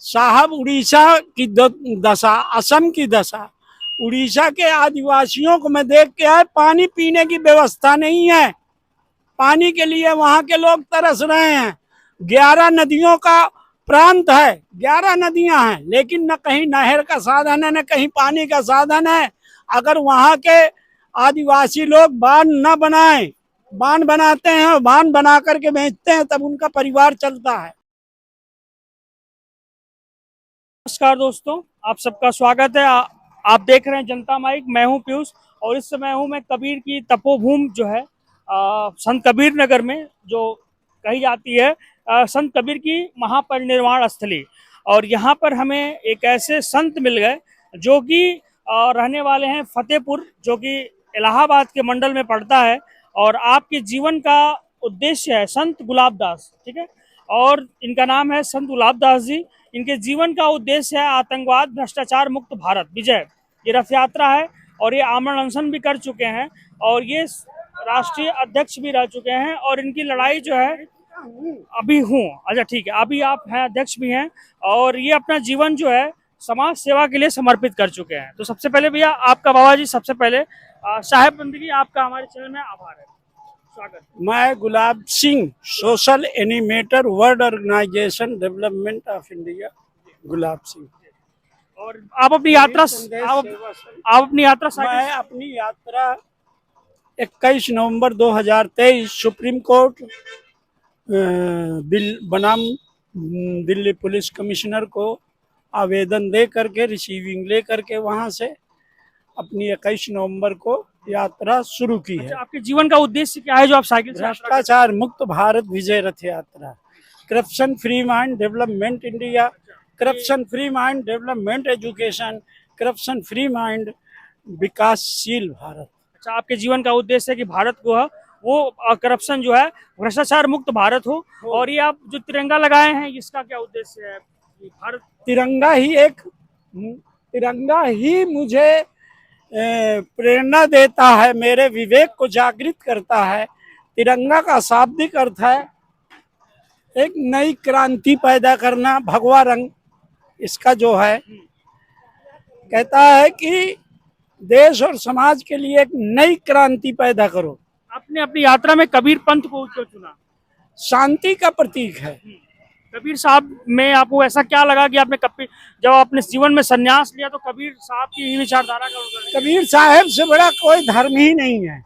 साहब उड़ीसा की दशा, असम की दशा, उड़ीसा के आदिवासियों को मैं देख के आए, पानी पीने की व्यवस्था नहीं है। पानी के लिए वहां के लोग तरस रहे हैं। 11 नदियों का प्रांत है, 11 नदियां हैं, लेकिन न कहीं नहर का साधन है, न कहीं पानी का साधन है। अगर वहां के आदिवासी लोग बांध न बनाए, बांध बनाते हैं और बांध बना करके बेचते हैं, तब उनका परिवार चलता है। नमस्कार दोस्तों, आप सबका स्वागत है। आप देख रहे हैं जनता माइक। मैं हूं पीयूष और इस समय हूं मैं कबीर की तपोभूमि जो है संत कबीर नगर में, जो कही जाती है संत कबीर की महापरिनिर्वाण स्थली। और यहाँ पर हमें एक ऐसे संत मिल गए जो कि रहने वाले हैं फतेहपुर, जो कि इलाहाबाद के मंडल में पड़ता है। और आपके जीवन का उद्देश्य है संत गुलाब दास, ठीक है। और इनका नाम है संत गुलाब दास जी। इनके जीवन का उद्देश्य है आतंकवाद भ्रष्टाचार मुक्त भारत विजय। ये रथ यात्रा है और ये आमरण अनशन भी कर चुके हैं और ये राष्ट्रीय अध्यक्ष भी रह चुके हैं। और इनकी लड़ाई जो है अभी हूँ, अच्छा ठीक है, अभी आप हैं अध्यक्ष भी हैं। और ये अपना जीवन जो है समाज सेवा के लिए समर्पित कर चुके हैं। तो सबसे पहले भैया आपका, बाबा जी, सबसे पहले साहेब बंदगी, आपका हमारे चैनल में आभार है, स्वागत। मैं Gulab Singh, social animator, world organization development of India, Gulab Singh. और आप अपनी यात्रा आप अपनी यात्रा मैं अपनी यात्रा 21 नवंबर 2023 सुप्रीम कोर्ट बनाम दिल्ली पुलिस कमिश्नर को आवेदन दे करके, रिसीविंग ले करके वहां से अपनी 21 नवंबर को यात्रा शुरू की है। अच्छा, आपके जीवन का उद्देश्य क्या है जो आप साइकिल से? भ्रष्टाचार मुक्त भारत विजय रथ यात्रा, corruption free mind development India, corruption free mind development education, corruption free mind विकासशील भारत। अच्छा, आपके जीवन का उद्देश्य है कि भारत को वो करप्शन जो है, भ्रष्टाचार मुक्त भारत हो। और ये आप जो तिरंगा लगाए हैं, इसका क्या उद्देश्य है? भारत तिरंगा ही मुझे प्रेरणा देता है, मेरे विवेक को जागृत करता है। तिरंगा का शाब्दिक अर्थ है एक नई क्रांति पैदा करना। भगवा रंग इसका जो है कहता है कि देश और समाज के लिए एक नई क्रांति पैदा करो। आपने अपनी यात्रा में कबीर पंथ को क्यों चुना? शांति का प्रतीक है। कबीर साहब में आपको ऐसा क्या लगा कि आपने कबीर, जब आपने जीवन में संन्यास लिया तो कबीर साहब की ही विचारधारा का? कबीर साहब से बड़ा कोई धर्म ही नहीं है,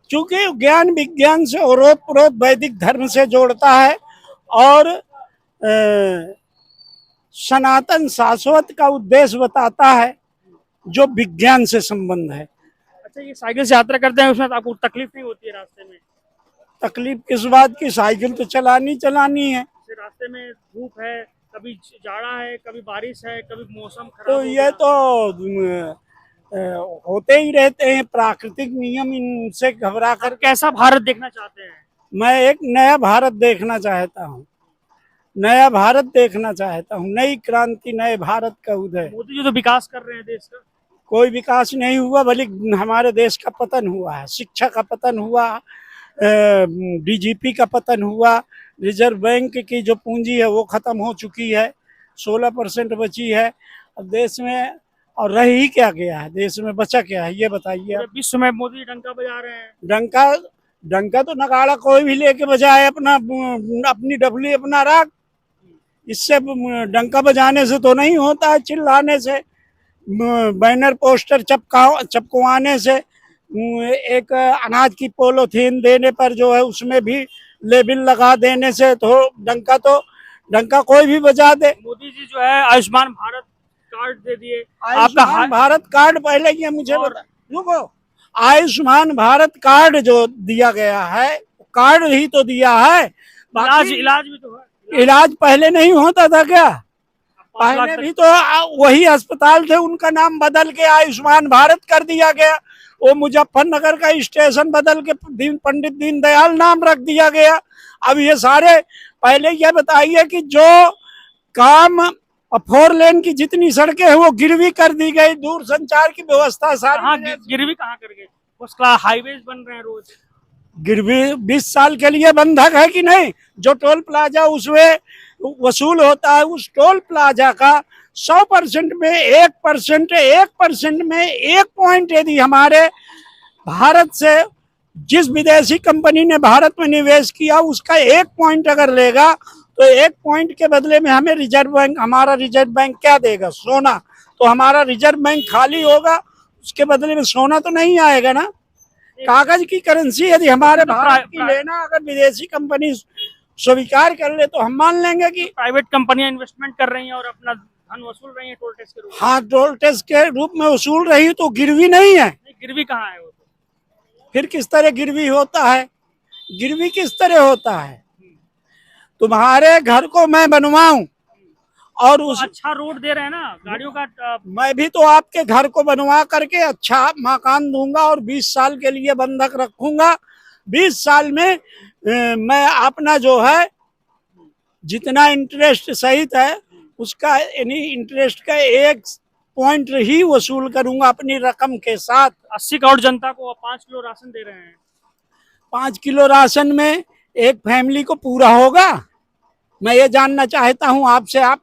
क्योंकि ज्ञान विज्ञान से ओरोत प्रोत वैदिक धर्म से जोड़ता है और सनातन शाश्वत का उद्देश्य बताता है, जो विज्ञान से संबंध है। अच्छा, ये साइकिल से यात्रा करते हैं, उसमें आपको तकलीफ नहीं होती है रास्ते में? तकलीफ किस बात की? साइकिल तो चलानी है। रास्ते में धूप है, कभी जाड़ा है, कभी बारिश है, कभी मौसम खराब तो ये तो होते ही रहते हैं, प्राकृतिक नियम, इनसे घबरा कर। कैसा भारत देखना चाहते हैं? मैं एक नया भारत देखना चाहता हूँ, नया भारत देखना चाहता हूँ, नई क्रांति, नए भारत का उदय। मोदी जी तो विकास कर रहे हैं देश का। कोई विकास नहीं हुआ, बल्कि हमारे देश का पतन हुआ है। शिक्षा का पतन हुआ, डीजीपी का पतन हुआ, रिजर्व बैंक की जो पूंजी है वो खत्म हो चुकी है, 16% बची है। अब देश में और रह ही क्या गया है? देश में बचा क्या है, ये बताइए। विश्व में मोदी डंका बजा रहे हैं। डंका तो नगाड़ा कोई भी लेके बजाए, अपनी डफली अपना राग। इससे डंका बजाने से तो नहीं होता है, चिल्लाने से, बैनर पोस्टर चपकवाने से, एक अनाज की पॉलीथीन देने पर जो है उसमें भी लेबल लगा देने से तो डंका कोई भी बजा दे। मोदी जी जो है आयुष्मान भारत कार्ड दे दिए। आयुष्मान भारत कार्ड, पहले ये मुझे रुको, आयुष्मान भारत कार्ड जो दिया गया है, कार्ड ही तो दिया है, इलाज भी तो है। इलाज पहले नहीं होता था क्या? पहले भी तो वही अस्पताल थे, उनका नाम बदल के आयुष्मान भारत कर दिया गया। वो मुजफ्फरनगर का स्टेशन बदल के पंडित दीनदयाल नाम रख दिया गया। अब ये सारे, पहले ये बताइए कि जो काम 4 लेन की जितनी सड़कें हैं वो गिरवी कर दी गई, दूर संचार की व्यवस्था सारी गिरवी कहाँ कर गई? उसका हाईवेज बन रहे हैं रोज। गिरवी 20 साल के लिए बंधक है कि नहीं? जो टोल प्लाजा उसमें वसूल होता है, उस टोल प्लाजा का 100% में 1% में 1 पॉइंट यदि हमारे भारत से जिस विदेशी कंपनी ने भारत में निवेश किया उसका 1 पॉइंट अगर लेगा तो 1 पॉइंट के बदले में हमें हमारा रिजर्व बैंक क्या देगा? सोना। तो हमारा रिजर्व बैंक खाली होगा, उसके बदले में सोना तो नहीं आएगा ना। कागज की करेंसी यदि हमारे भारत की लेना अगर विदेशी कंपनी स्वीकार कर ले तो हम मान लेंगे कि प्राइवेट कंपनियां इन्वेस्टमेंट कर रही हैं और अपना धन वसूल रही हैं टोल टैक्स के रूप में। हाँ, टोल टैक्स के रूप में वसूल रही तो गिरवी नहीं है। गिरवी कहाँ है वो? फिर किस तरह गिरवी होता है? गिरवी किस तरह होता है? तुम्हारे घर को मैं बनवाऊं और उस अच्छा रोड दे रहे हैं ना गाड़ियों का। मैं भी तो आपके घर को बनवा करके अच्छा मकान दूंगा और 20 साल के लिए बंधक रखूंगा। 20 साल में मैं अपना जो है जितना इंटरेस्ट सहित है उसका यानी इंटरेस्ट का 1 पॉइंट ही वसूल करूंगा अपनी रकम के साथ। 80 करोड़ जनता को 5 किलो राशन दे रहे हैं। 5 किलो राशन में एक फैमिली को पूरा होगा? मैं ये जानना चाहता हूँ आपसे। आप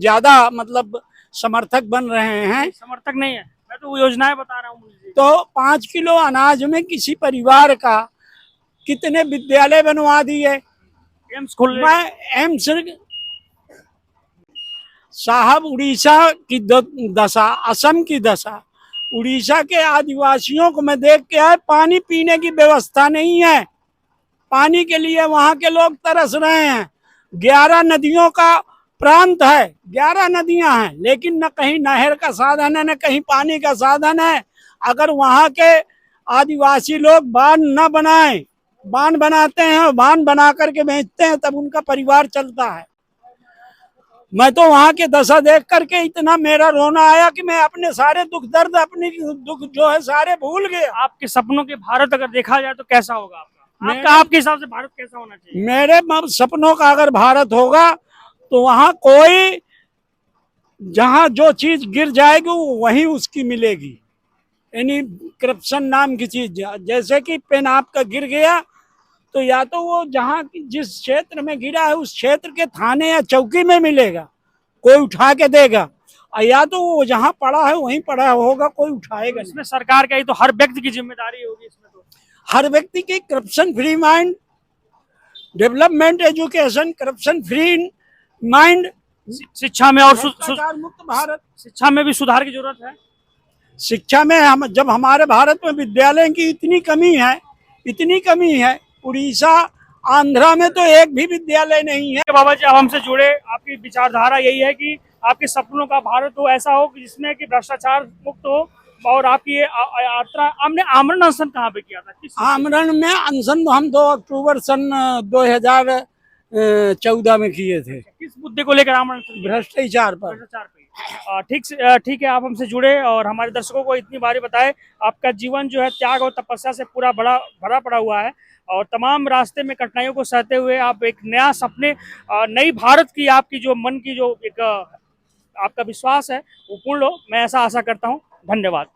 ज्यादा मतलब समर्थक बन रहे हैं। समर्थक नहीं है, मैं तो वो योजनाएं बता रहा हूँ। तो 5 किलो अनाज में किसी परिवार का कितने विद्यालय बनवा दिए? एम्स खोल मैं एम्स साहब, उड़ीसा की दशा, असम की दशा, उड़ीसा के आदिवासियों को मैं देख के आया। पानी पीने की व्यवस्था नहीं है, पानी के लिए वहां के लोग तरस रहे हैं। 11 नदियों का प्रांत है, 11 नदियां हैं, लेकिन न कहीं नहर का साधन है न कहीं पानी का साधन है। अगर वहां के आदिवासी लोग बांध न बनाए, बांध बनाते हैं और बांध बना करके बेचते हैं तब उनका परिवार चलता है। मैं तो वहां के दशा देख करके इतना मेरा रोना आया कि मैं अपने सारे दुख दर्द, अपनी दुख जो है सारे भूल गया। आपके सपनों के भारत अगर देखा जाए तो कैसा होगा आपका? आपके हिसाब से भारत कैसा होना चाहिए? मेरे सपनों का अगर भारत होगा तो वहां कोई, जहां जो चीज गिर जाएगी वो वहीं उसकी मिलेगी। यानी करप्शन नाम की चीज, जैसे कि पेन आपका गिर गया तो या तो वो जहाँ जिस क्षेत्र में गिरा है उस क्षेत्र के थाने या चौकी में मिलेगा, कोई उठा के देगा, और या तो वो जहाँ पड़ा है वहीं पड़ा होगा, कोई उठाएगा। इसमें सरकार का ही तो हर व्यक्ति की जिम्मेदारी होगी। इसमें तो हर व्यक्ति की corruption free mind, development, education, corruption free mind, शिक्षा में और मुक्त भारत। शिक्षा में भी सुधार की जरूरत है। शिक्षा में हम जब हमारे भारत में विद्यालय की इतनी कमी है, उड़ीसा आंध्रा में तो एक भी विद्यालय नहीं है। बाबा जी, आप हमसे जुड़े, आपकी विचारधारा यही है कि आपके सपनों का भारत हो ऐसा हो कि जिसमें कि भ्रष्टाचार मुक्त हो। और आपकी ये यात्रा, हमने आमरण अनशन कहाँ पे किया था? आमरण में अनशन हम 2 अक्टूबर सन 2014 में किए थे। किस मुद्दे को लेकर आमरण? भ्रष्टाचार पर। ठीक है, आप हमसे जुड़े और हमारे दर्शकों को इतनी बारी बताए। आपका जीवन जो है त्याग और तपस्या से पूरा भरा पड़ा हुआ है और तमाम रास्ते में कठिनाइयों को सहते हुए आप एक नया सपने, नई भारत की आपकी जो मन की जो एक आपका विश्वास है वो पूर्ण हो, मैं ऐसा आशा करता हूँ। धन्यवाद।